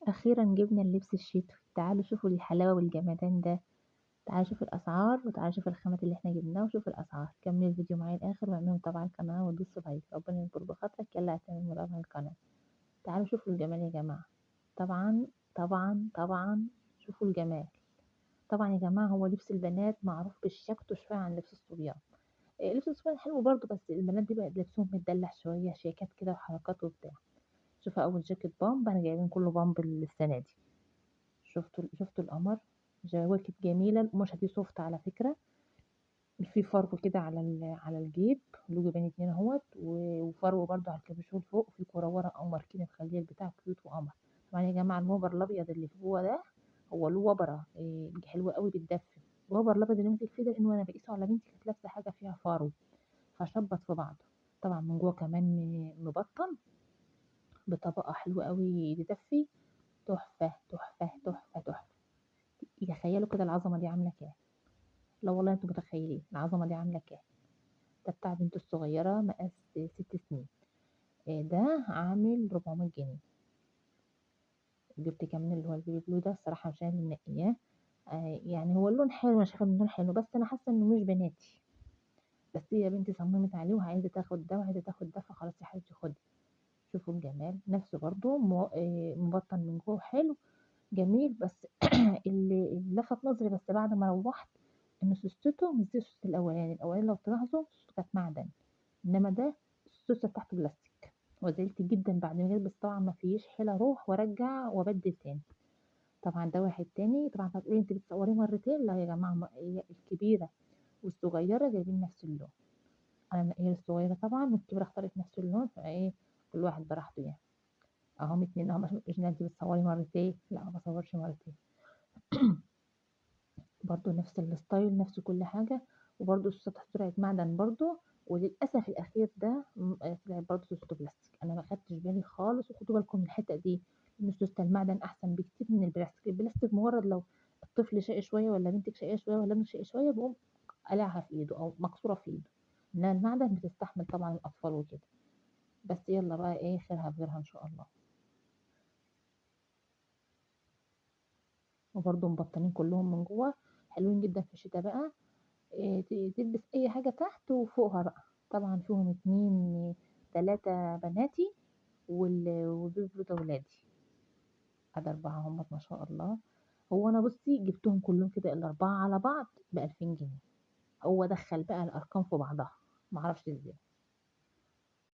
أخيرا جبنا اللبس الشتوي. تعالوا شوفوا الحلاوة والجمدان ده. تعالوا شوفوا الأسعار وتعالوا شوفوا الخامات اللي احنا جبناها وشوفوا الأسعار. كملوا الفيديو معايا الآخر واعملوا متابعة القناة وتدوسوا لايك. ربنا يكبر بخاطرك. يلا اعملوا متابعة القناة. تعالوا شوفوا الجمال يا جماعة. طبعا طبعا طبعا. شوفوا الجمال. طبعا يا جماعة هو لبس البنات معروف بشياكته شوية عن لبس الصبيان. لبس الصبيان حلو برضه، بس البنات دي بقى لبسهم متدلع شوية، شياكات كده وحركات وبتاع. شوفوا أول جاكيت بامب، أنا جايبين كله بامب السنة دي. شفتوا القمر. جواكت جميلة، القماشة دي سوفت على فكرة. في فرو كده على الجيب، له جيبين اتنين اهوت، وفرو برضو على الكابيشول فوق، وفي كورة ورا قمر كده مخليه البتاع كيوت وقمر. طبعا يا جماعة الوبر الأبيض اللي في جوه ده هو له وبرة حلوة قوي بتدفي. الوبر الأبيض اللي ماسك فيه ده لأنه أنا بقيسه على بنتي، كانت لابسة حاجة فيها فرو فشبط في بعضه. طبعا من جوه كمان مبطن بطبقة حلوة قوي تدفي. تحفة تحفة تحفة تحفة. تخيلوا كده العظمة دي عاملة كام. لا والله انتوا متخيلين العظمة دي عاملة كام. ده بتاع بنتي الصغيرة مقاس 6 سنين. ده عامل 400 جنيه. جبت كمان اللي هو البيبي بلو ده الصراحة عشان منقياه. يعني هو اللون حلو، انا شايفة ان اللون حلو، بس انا حاسة انه مش بناتي. بس هي بنتي صممت عليه وعايزة تاخد ده وعايزة تاخد ده، فخلاص يا حبيبتي خدي. شوفوا الجمال نفسه برضو مبطن من جوه حلو جميل. بس اللي لفت نظري بس بعد ما روحت ان سوستته مش زي السوست الاولاني لو تلاحظوا سوسته كانت معدن، انما ده السوسته بتاعته بلاستيك. وزعلت جدا بعد ما جيت، بس طبعا ما فيش حيله اروح وارجع وابدل تاني. طبعا ده واحد تاني. طبعا هتقولي انت بتصوري مرتين، لا يا جماعه، هي الكبيره والصغيره جايبين نفس اللون. انا منقيه الصغيره طبعا، والكبيره اختارت نفس اللون، فايه كل واحد براحته يعني. اهم اتنين اهم، مش انت بتصوري مرتين، لا ما بصورش مرتين. برضو نفس الستايل نفس كل حاجة. وبرضو السطح سرعة معدن برضو. وللأسف الأخير ده طلع برضو سوسته بلاستيك، أنا ما خدتش بالي خالص. وخدوا بالكم من الحتة دي، إن سوسة المعدن أحسن بكتير من البلاستيك. البلاستيك مجرد لو الطفل شقي شوية ولا بنتك شقية شوية ولا ابنك شقي شوية بيقوم قلعها في إيده أو مكسورة في إيده. إنما المعدن بتستحمل طبعا الأطفال وكده. بس يلا بقى إيه خيرها في غيرها إن شاء الله. وبرضو مبطنين كلهم من جوه، حلوين جدا في الشتاء بقى. تلبس اي حاجة تحت وفوقها بقى. طبعا فيهم اتنين 3 بناتي والبيبي ده ولادي. ادي 4 هم ما شاء الله. هو انا بصي جبتهم كلهم كده الاربعة على بعض ب2000 جنيه. هو دخل بقى الارقام في بعضها، معرفش ازاي.